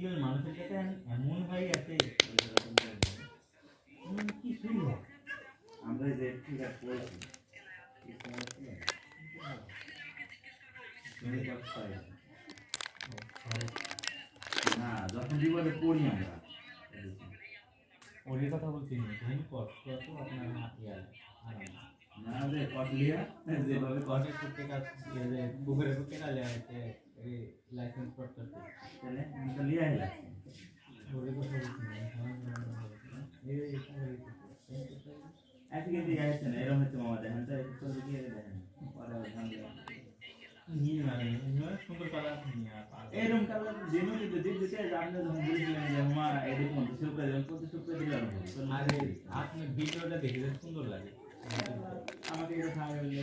eagle মানুষের কাছে এমন ভাই আছে কি শুনল আমরা যে ঠিক আছে বলছি না যখন বিপদে পড়ি আমরা ওর কথা বলছি ধুম কষ্ট তো আপনার ইয়ার আরাম না রে কটলিয়া যেভাবে কটে করতে কাজ যে বুকের করতে কালে আছে এই লাইসেন্স করতে তাহলে আমি লিয়ে আইলাম ওরে কথা বলছি এই আজকে দিয়ে আসছে না এরকম হচ্ছে মামা দেখেন তো একটু করে দিয়ে দেখেন পরে ঝামেলা নিয়ে মানে সুন্দর কালার নিয়ে এরকম কালার যেমন দিতে দিতে আপনি যখন বলেছিলেন যে মা এরকম সুপ্রে যখন কত সুপ্রে দিলাম আরে আপনি ভিডিওটা দেখে সুন্দর লাগে আমাকে এটা খাওয়া হলে